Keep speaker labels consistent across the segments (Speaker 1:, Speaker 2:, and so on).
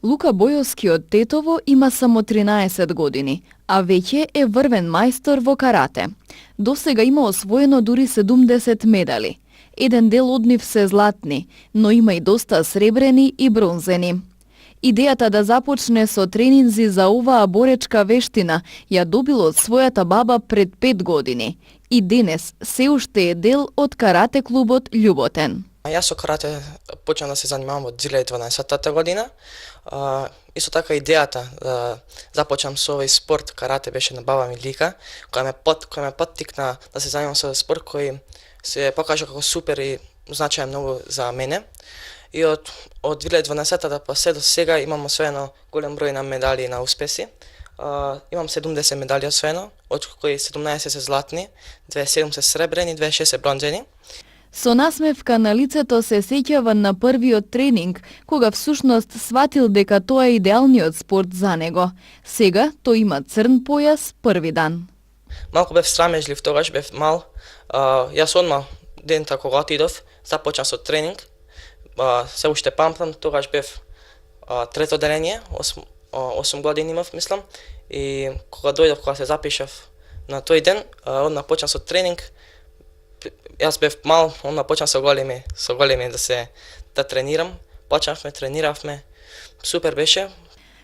Speaker 1: Лука Бојовски од Тетово има само 13 години, а веќе е врвен мајстор во карате. Досега има освоено дури 70 медали. Еден дел од нив се златни, но има и доста сребрени и бронзени. Идејата да започне со тренинзи за оваа боречка вештина ја добил од својата баба пред 5 години и денес се уште е дел од карате клубот Љуботен.
Speaker 2: Јас со карате почнав да се занимавам од 2012 година. Исто така идејата да започнам со овој спорт карате беше на баба ми Лика, која ме поттикна да се занимавам со спорт кој се покажа како супер и значаен многу за мене. И од 2012 па се до сега имам освоено голем број на медали и на успеси. Имам 70 медали освоено, од кои 17 се златни, 27 се сребрени, 26 се бронзени.
Speaker 1: Со насмевка на лицето се сеќава на првиот тренинг, кога всушност сватил дека тоа е идеалниот спорт за него. Сега тој има црн појас први дан.
Speaker 2: Малку бев срамежлив, тогаш бев мал. Јас одма дента кога отидов, започнав со тренинг. Се уште памтам, тогаш бев трето деление, 8 години имав, мислам. И кога дојдов, кога се запишав на тој ден, одма почнав со тренинг. Јас бев мал, одма почнав со големи да тренирам. Почнавме, трениравме. Супер беше.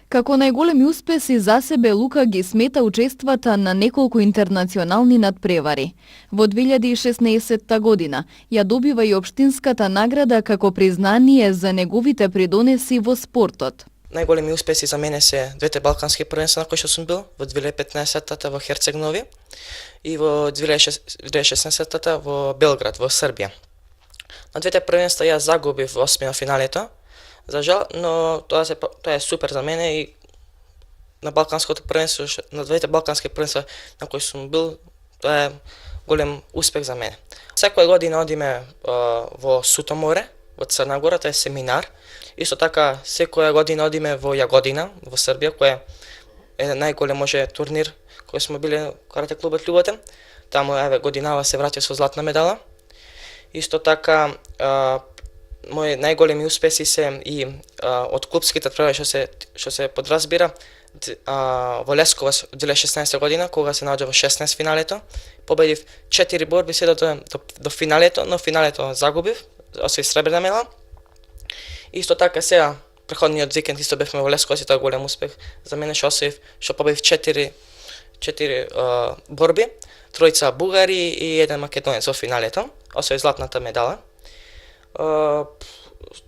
Speaker 1: Како најголеми успеси за себе Лука ги смета учествата на неколку интернационални надпревари. Во 2016 година ја добива и општинската награда како признание за неговите придонеси во спортот.
Speaker 2: Најголеми успеси за мене се двете балкански првенства на кои што сум бил, во 2015-та во Херцег Нови и во 2016-та во Белград, во Србија. На двете првенства јас загубив во осмина финалето, за жал, но тоа е супер за мене и на балканското првенство, на двете балкански првенства на кои сум бил, тоа е голем успех за мене. Секоја година одиме во Суто море, во Црна Гора, тоа е семинар. Исто така секоја година одиме во Јагодина, во Србија, кој е најголем може турнир кој сме биле карате клубот Љуботен. Таму годинава се враќа со златна медала. Исто така мои најголеми успеси се и од клубските надпревари што се подразбира во Лесковац 2016 година, кога се наоѓа во 16 финалето. Победив 4 борби се до финалето, но финалето загубив, освои сребрна медала. Исто така сега преходниот викенд исто бевме во Лесковац и тоа голем успех за мене што победив 4 борби, тројца бугари и еден македонец во финалето, освои златната медала.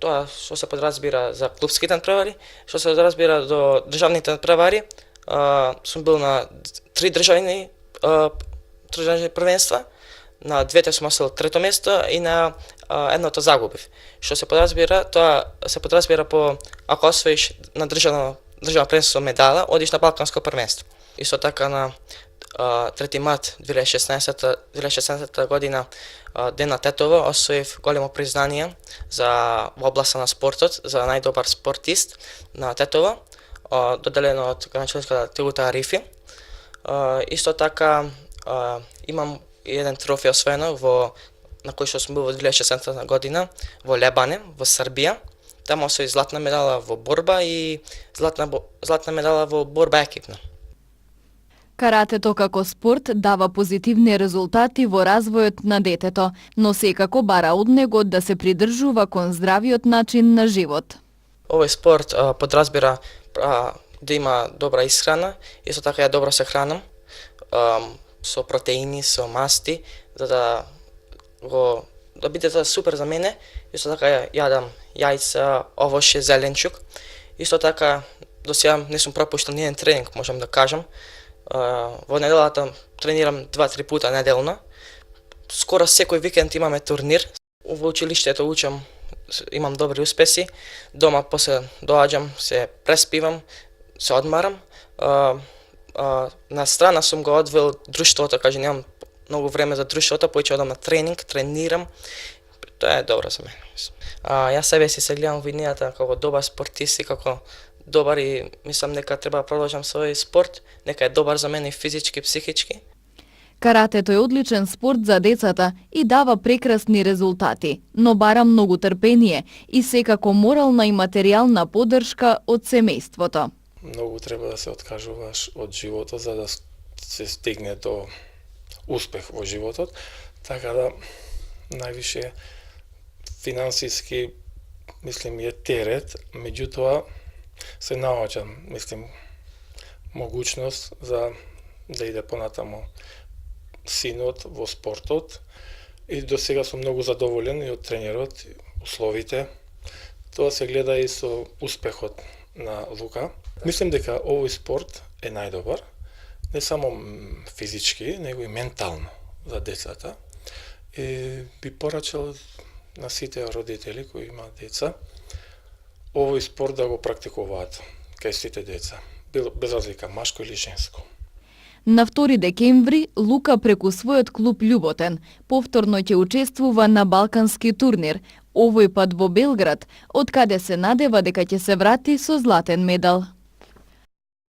Speaker 2: Тоа што се подразбира за клубските надпревари, што се подразбира до државните надпревари, сум бил на 3 државни првенства, на двете сум освоил трето место и на едното загубив. Што се подразбира, тоа се подразбира по ако освоиш на државно првенство медала, одиш на балканско првенство. Исто така на 3 март 2016 година, ден на Тетово, освоив големо признание во областа на спортот за најдобар спортист на Тетово, доделено од граначалинската Тегута Арифи. Исто така имам еден трофеј освоено на кој што сум бил во 2016 година во Лебане, во Србија. Таму освои златна медала во борба и златна медала во борба екипна.
Speaker 1: Каратето како спорт дава позитивни резултати во развојот на детето, но секако бара од него да се придржува кон здравиот начин на живот.
Speaker 2: Овој спорт подразбира да има добра исхрана, исто така ја добро се хранам со протеини, со масти, за да биде тоа супер за мене. Исто така јадам јајца, овоше, зеленчук. Исто така до сега не сум пропуштил ниеден тренинг, можам да кажам. Во неделата тренирам 2-3 пута неделно. Скоро секој викенд имаме турнир. Во училиштето учам, имам добри успеси. Дома после доаѓам, се преспивам, се одмарам. На страна сум го одвел друштвото, кажа немам многу време за друштвото, поиќе одам на тренинг, тренирам. Тоа е добро за мене. Јас себе си се гледам во идејата како добар спортист и како добар и мислам дека треба да продолжам свој спорт, нека е добар за мене и физички, психички.
Speaker 1: Каратето е одличен спорт за децата и дава прекрасни резултати, но бара многу трпение и секако морална и материјална поддршка од семејството.
Speaker 3: Многу треба да се откажуваш од животот за да се стигне до успех во животот, така да највише финансиски мислим е терет, меѓутоа се наоѓа, мислим, могуćност за да иде понатамо синот во спортот и до сега сум многу задоволен и од тренерот, условите. Тоа се гледа и со успехот на Лука. Мислим дека овој спорт е најдобар, не само физички, него и ментално за децата. И би порачал на сите родители кои имаат деца, овој спорт да го практикуваат кај сите деца, без разлика машко или женско.
Speaker 1: На 2 декември Лука преку својот клуб Љуботен повторно ќе учествува на балкански турнир, овој пат во Белград, од каде се надева дека ќе се врати со златен медал.